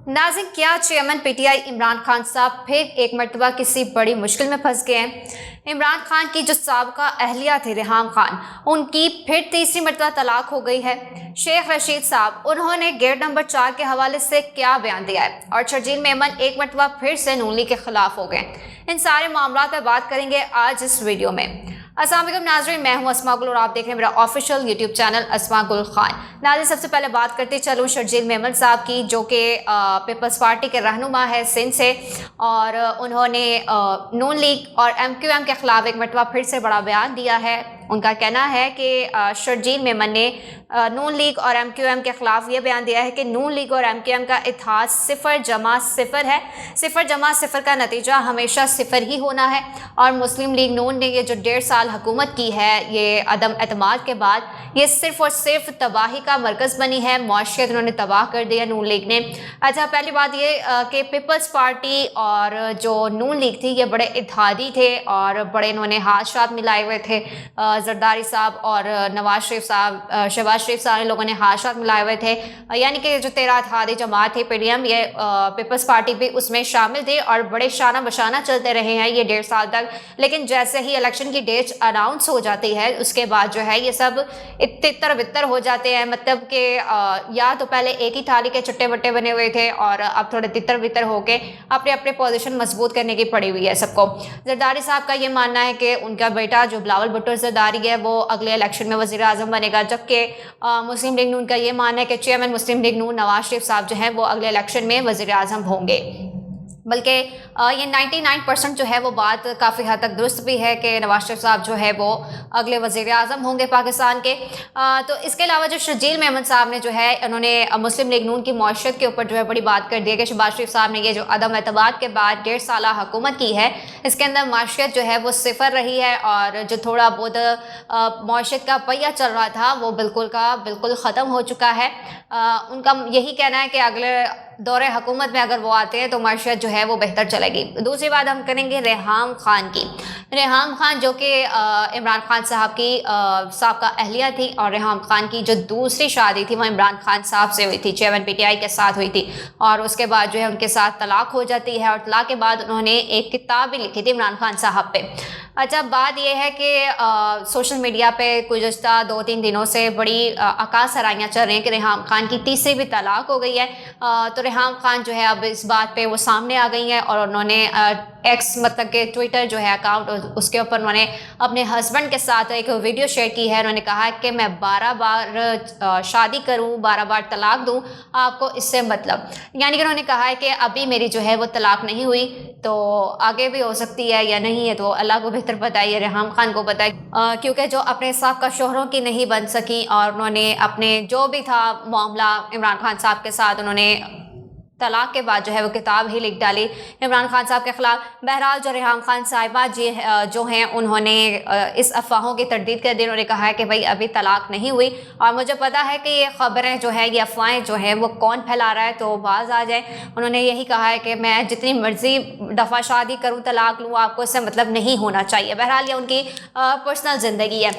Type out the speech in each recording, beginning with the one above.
नाज़रीन, क्या chairman PTI Imran Khan साहब फिर एक मरतबा किसी बड़ी मुश्किल में फंस गए हैं। इमरान खान की जो साबका अहलिया थे रेहाम खान, उनकी फिर तीसरी मरतबा तलाक हो गई है। शेख रशीद साहब, उन्होंने गेट नंबर 4 के हवाले से क्या बयान दिया है और शर्जील मेमन एक मरतबा फिर से नून लीग के खिलाफ हो गए। इन सारे मामलों पर बात करेंगे आज इस वीडियो में। अस्सलाम वालेकुम नाज़रीन, मैं हूं अस्मा गुल और आप देख रहे हैं मेरा ऑफिशियल यूट्यूब चैनल अस्मा गुल खान। नाज़रीन, सबसे पहले बात करते चलूँ शर्जील मेमन साहब की, जो कि पीपल्स पार्टी के रहनुमा है सिंध से, और उन्होंने नून लीग और MQM के खिलाफ एक मरतबा फिर से बड़ा बयान दिया है। उनका कहना है कि शर्जील मेमन ने नून लीग और MQM के खिलाफ ये बयान दिया है कि नून लीग और MQM का इत्तेहाद 0 है। 0 का नतीजा हमेशा 0 ही होना है। और मुस्लिम लीग नून ने ये जो 1.5 साल हुकूमत की है, ये अदम एतमाद के बाद, ये सिर्फ और सिर्फ तबाही का मरकज़ बनी है। मुआशरत उन्होंने तबाह कर दिया नून लीग ने। अच्छा, पहली बात ये कि पीपल्स पार्टी और जो नून लीग थी ये बड़े इत्तेहादी थे और बड़े इन्होंने हाथ साथ मिलाए हुए थे। जरदारी साहब और नवाज शरीफ साहब, शहबाज शरीफ साहब लोगों ने हाथ साथ मिलाए हुए थे। यानी कि जो 13 इत्तेहादी जमात थे PDM, ये पीपल्स पार्टी भी उसमें शामिल थे और बड़े शाना बशाना चलते रहे हैं ये 1.5 साल तक। लेकिन जैसे ही इलेक्शन की डेट अनाउंस हो जाती है, उसके बाद जो है ये सब तितर बितर हो जाते हैं। मतलब कि या तो पहले एक ही थाली के चट्टे बट्टे बने हुए थे और अब थोड़े तितर बितर होके अपने अपने पोजीशन मजबूत करने की पड़ी हुई है सबको। जरदारी साहब का ये मानना है कि उनका बेटा जो बिलावल भुट्टो जरदारी है वो अगले इलेक्शन में वज़ीर आज़म बनेगा, जबकि मुस्लिम लीग नून का ये मानना है कि चेयरमैन मुस्लिम लीग नून नवाज शरीफ साहब जो है वो अगले इलेक्शन में वज़ीर आज़म होंगे। बल्कि ये 99% जो है वो बात काफ़ी हद तक दुरुस्त भी है कि नवाज शरीफ साहब जो है वो अगले वज़ीर आज़म होंगे पाकिस्तान के। तो इसके अलावा जो शर्जील मेमन साहब ने जो है, उन्होंने मुस्लिम लीग नून की मुआशरत के ऊपर जो है बड़ी बात कर दी है कि शहबाज शरीफ साहब ने ये जो अदम एतमाद के बाद 1.5 साल हुकूमत की है, इसके अंदर मुआशरत जो है वो 0 रही है और जो थोड़ा बहुत मुआशरत का पहिया चल रहा था वो बिल्कुल का बिल्कुल ख़त्म हो चुका है। उनका यही कहना है कि अगले दौरे हुकूमत में अगर वो आते हैं तो माशियत जो है वो बेहतर चलेगी। दूसरी बात हम करेंगे रेहाम खान की। रेहाम खान जो कि इमरान खान साहब की साबका अहलिया थी, और रेहाम खान की जो दूसरी शादी थी वो इमरान खान साहब से हुई थी, चेयरमैन PTI के साथ हुई थी, और उसके बाद जो है उनके साथ तलाक हो जाती है और तलाक के बाद उन्होंने एक किताब भी लिखी थी इमरान खान साहब पे। अच्छा, बात यह है कि सोशल मीडिया पे गुज़श्ता 2-3 दिनों से बड़ी आकाश सराइयाँ चल रही हैं कि रेहाम खान की तीसरी भी तलाक हो गई है। तो रेहाम खान जो है अब इस बात पे वो सामने आ गई हैं और उन्होंने एक्स मतलब कि ट्विटर जो है अकाउंट, उसके ऊपर उन्होंने अपने हस्बैंड के साथ एक वीडियो शेयर की है। उन्होंने कहा है कि मैं 12 बार शादी करूं, 12 बार तलाक दूं, आपको इससे मतलब, यानी कि उन्होंने कहा है कि अभी मेरी जो है वो तलाक नहीं हुई, तो आगे भी हो सकती है या नहीं है तो अल्लाह को बेहतर पता है, रेहाम खान को पता है। क्योंकि जो अपने साबका शोहरों की नहीं बन सकी और उन्होंने अपने जो भी था मामला इमरान खान साहब के साथ, उन्होंने तलाक के बाद जो है वो किताब ही लिख डाली इमरान खान साहब के ख़िलाफ़। बहरहाल जो रेहाम खान साहिबा जी जो हैं, उन्होंने इस अफवाहों की तरदीद कर दी। उन्होंने कहा है कि भाई अभी तलाक नहीं हुई और मुझे पता है कि ये ख़बरें जो है, ये अफवाहें जो हैं वो कौन फैला रहा है, तो बाज आ जाए। उन्होंने यही कहा है कि मैं जितनी मर्ज़ी दफ़ा शादी करूँ, तलाक लूँ, आपको इससे मतलब नहीं होना चाहिए। बहरहाल ये उनकी पर्सनल ज़िंदगी है।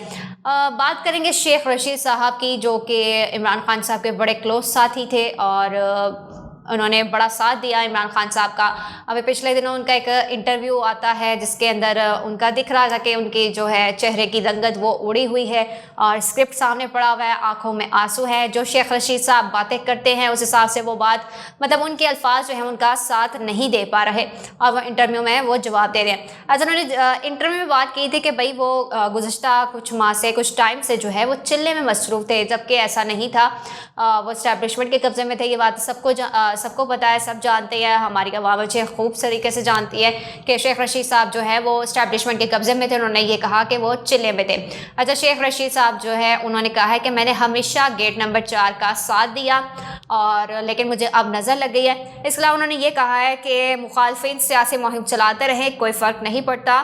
बात करेंगे शेख रशीद साहब की, जो कि इमरान खान साहब के बड़े क्लोज साथी थे और उन्होंने बड़ा साथ दिया इमरान खान साहब का। अभी पिछले दिनों उनका एक इंटरव्यू आता है जिसके अंदर उनका दिख रहा था कि उनकी जो है चेहरे की रंगत वो उड़ी हुई है और स्क्रिप्ट सामने पड़ा हुआ है, आंखों में आंसू है। जो शेख रशीद साहब बातें करते हैं उस हिसाब से वो बात, मतलब उनके अल्फाज जो हैं उनका साथ नहीं दे पा रहे और वो इंटरव्यू में वो जवाब दे रहे हैं। अच्छा, उन्होंने इंटरव्यू में बात की थी कि भाई वो गुज़श्ता कुछ माह से, कुछ टाइम से जो है वो चिल्ले में मसरूफ़ थे, जबकि ऐसा नहीं था। वो इस्टेब्लिशमेंट के कब्ज़े में थे। ये बात सबको पता है, सब जानते हैं, हमारी अवाम खूब तरीके से जानती है कि शेख रशीद साहब जो है वो इस्टेब्लिशमेंट के कब्ज़े में थे। उन्होंने ये कहा कि वो चिल्ले में थे। अच्छा, शेख रशीद साहब जो है उन्होंने कहा है कि मैंने हमेशा गेट नंबर 4 का साथ दिया और लेकिन मुझे अब नज़र लग गई है। इसके अलावा उन्होंने ये कहा है कि मुखालफिन सियासी मुहिम चलाते रहे, कोई फ़र्क नहीं पड़ता,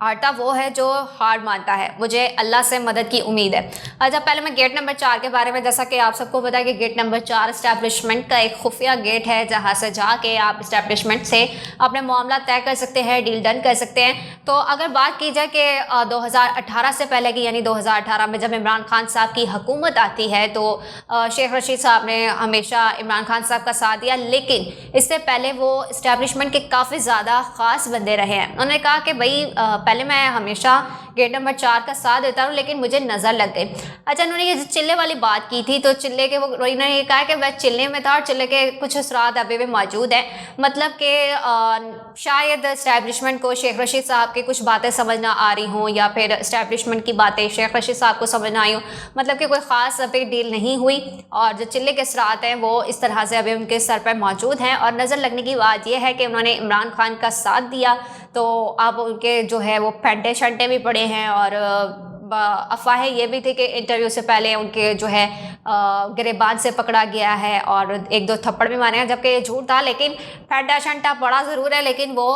हारता वो है जो हार मानता है, मुझे अल्लाह से मदद की उम्मीद है। अच्छा, पहले मैं गेट नंबर 4 के बारे में, जैसा कि आप सबको पता है कि गेट नंबर 4 इस्टेब्लिशमेंट का एक खुफिया गेट है जहाँ से जाके आप इस्टेब्लिशमेंट से अपने मामला तय कर सकते हैं, डील डन कर सकते हैं। तो अगर बात की जाए कि 2018 से पहले की, यानी 2018 में जब इमरान खान साहब की हुकूमत आती है, तो शेख रशीद साहब ने हमेशा हमेशा इमरान खान साहब का साथ दिया, लेकिन इससे पहले वो इस्टेब्लिशमेंट के काफ़ी ज़्यादा ख़ास बंदे रहे हैं। उन्होंने कहा कि भाई पहले मैं हमेशा गेट नंबर 4 का साथ देता हूँ, लेकिन मुझे नज़र लग गई। अच्छा, उन्होंने ये चिल्ले वाली बात की थी, तो चिल्ले के उन्होंने ये कहा कि वह चिल्ले में था और चिल्ले के कुछ असरात अभी भी मौजूद हैं। मतलब कि शायद इस्टेब्लिशमेंट को शेख रशीद साहब की कुछ बातें समझ ना आ रही हों, या फिर इस्टेब्लिशमेंट की बातें शेख रशीद साहब को समझ ना आई हों। मतलब कि कोई ख़ास अभी डील नहीं हुई, और जो चिल्ले के असरात हैं वो इस तरह से अभी उनके सर पर मौजूद हैं। और नज़र लगने की बात यह है कि उन्होंने इमरान खान का साथ दिया, तो अब उनके जो है वो फेंटे शंटे भी पड़े हैं। और अफवाहें ये भी थी कि इंटरव्यू से पहले उनके जो है गिरेबान से पकड़ा गया है और 1-2 थप्पड़ भी मारे हैं, जबकि ये झूठ था। लेकिन फेंटा शंटा पड़ा ज़रूर है, लेकिन वो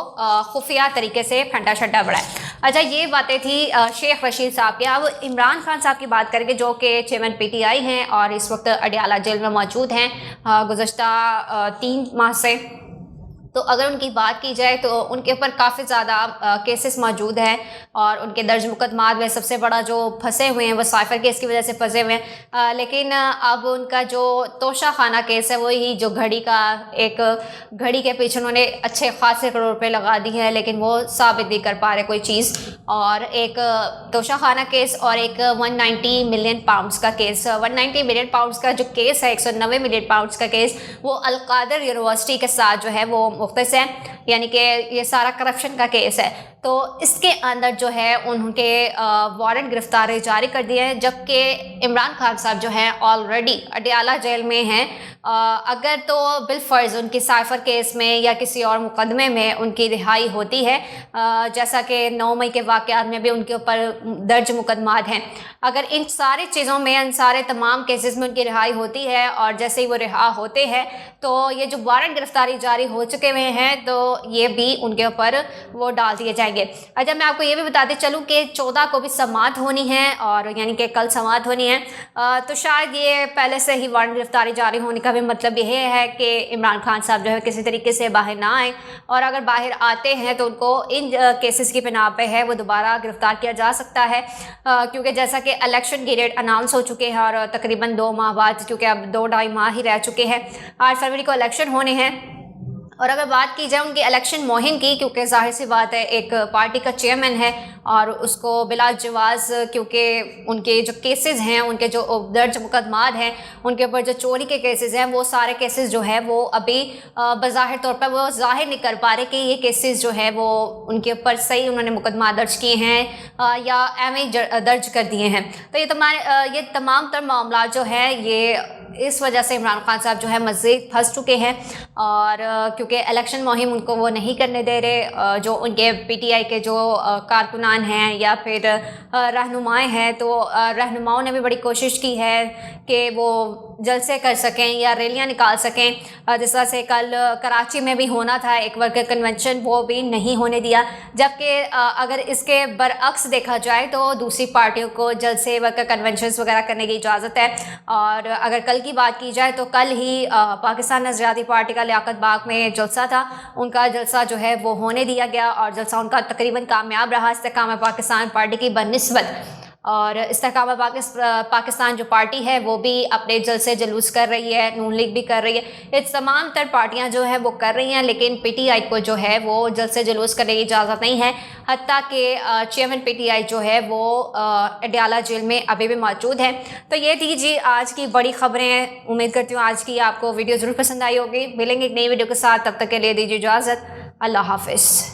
खुफिया तरीके से फेंटा शंटा पड़ा है। अच्छा, ये बातें थी शेख रशीद साहब की। अब इमरान खान साहब की बात करेंगे, जो कि चेयरमैन PTI हैं और इस वक्त अडियाला जेल में मौजूद हैं गुज़श्ता 3 माह से। तो अगर उनकी बात की जाए तो उनके ऊपर काफ़ी ज़्यादा केसेस मौजूद हैं, और उनके दर्ज मुकदमात में सबसे बड़ा जो फंसे हुए हैं वो साइफर केस की वजह से फंसे हुए हैं। लेकिन अब उनका जो तोशा खाना केस है, वही जो घड़ी के पीछे उन्होंने अच्छे खासे करोड़ रुपए लगा दी है, लेकिन वो साबित नहीं कर पा रहे कोई चीज़। और एक तोशा खाना केस और एक 190 मिलियन पाउंड्स का केस। 190 मिलियन पाउंड्स का जो केस है, 190 मिलियन पाउंड्स का केस, वो अल-कादर यूनिवर्सिटी के साथ जो है वो मुख्तस है, यानी कि ये सारा करप्शन का केस है। तो इसके अंदर जो है उनके वारंट गिरफ्तारी जारी कर दिए हैं, जबकि इमरान खान साहब जो हैं ऑलरेडी अडियाला जेल में हैं। अगर तो बिलफर्ज उनकी साइफर केस में या किसी और मुकदमे में उनकी रिहाई होती है, जैसा कि 9 मई के वाक़यात में भी उनके ऊपर दर्ज मुकदमात हैं, अगर इन सारी चीज़ों में, इन सारे तमाम केसेस में उनकी रिहाई होती है और जैसे ही वो रिहा होते हैं तो ये जो वारंट गिरफ्तारी जारी हो चुके हुए हैं, तो ये भी उनके ऊपर वो डाल दिए जाएंगे। अच्छा, मैं आपको ये भी बताते चलूँ कि 14 को भी समाअत होनी है, और यानी कि कल समाअत होनी है। तो शायद ये पहले से ही वारंट गिरफ्तारी जारी होने का भी मतलब यह है कि इमरान खान साहब जो है किसी तरीके से बाहर ना आए, और अगर बाहर आते हैं तो उनको इन केसेस की बिना पे है वो दोबारा गिरफ्तार किया जा सकता है। क्योंकि जैसा कि इलेक्शन की डेट अनाउंस हो चुके हैं, और तकरीबन 2 माह बाद, क्योंकि अब 2-2.5 माह ही रह चुके हैं, 8 फरवरी को इलेक्शन होने हैं। और अगर बात की जाए उनकी इलेक्शन मुहिम की, क्योंकि जाहिर सी बात है एक पार्टी का चेयरमैन है और उसको बिला जवाज़, क्योंकि उनके जो केसेस हैं, उनके जो दर्ज मुकदमात हैं, उनके ऊपर जो चोरी के केसेस हैं, वो सारे केसेस जो है वो अभी बज़ाहिर तौर पर वो जाहिर नहीं कर पा रहे कि ये केसेस जो है वो उनके ऊपर सही उन्होंने मुकदमा दर्ज किए हैं या एवं दर्ज कर दिए हैं। तो ये तमाम तर मामला जो है ये इस वजह से इमरान खान साहब जो है मज़ीद फंस चुके हैं, और क्योंकि इलेक्शन मुहिम उनको वो नहीं करने दे रहे। जो उनके PTI के जो कारकुनान हैं या फिर रहनुमाएँ हैं, तो रहनुमाओं ने भी बड़ी कोशिश की है कि वो जलसे कर सकें या रैलियां निकाल सकें। जिस तरह से कल कराची में भी होना था एक वर्कर कन्वेंशन, वो भी नहीं होने दिया। जबकि अगर इसके बरअक्स देखा जाए तो दूसरी पार्टियों को जलसे, वर्कर कन्वेंशंस वगैरह करने की इजाज़त है। और अगर कल की बात की जाए तो कल ही पाकिस्तान नज़रियाती पार्टी का लियाकत बाग में जलसा था, उनका जलसा जो है वो होने दिया गया, और जलसा उनका तकरीबन कामयाब रहा इस्तेकाम पाकिस्तान पार्टी की बनिस्बत। और इस्तेकाम पाकिस्तान जो पार्टी है वो भी अपने जलसे जुलूस कर रही है, नून लीग भी कर रही है, ये तमाम तर पार्टियां जो है वो कर रही हैं, लेकिन PTI को जो है वो जलसे जुलूस करने की इजाज़त नहीं है। हत्ता कि चेयरमैन PTI जो है वो अडियाला जेल में अभी भी मौजूद है। तो ये थी जी आज की बड़ी खबरें। उम्मीद करती हूँ आज की आपको वीडियो ज़रूर पसंद आई होगी। मिलेंगे एक नई वीडियो के साथ, तब तक के लिए दीजिए इजाज़त। अल्लाह हाफ़िज़।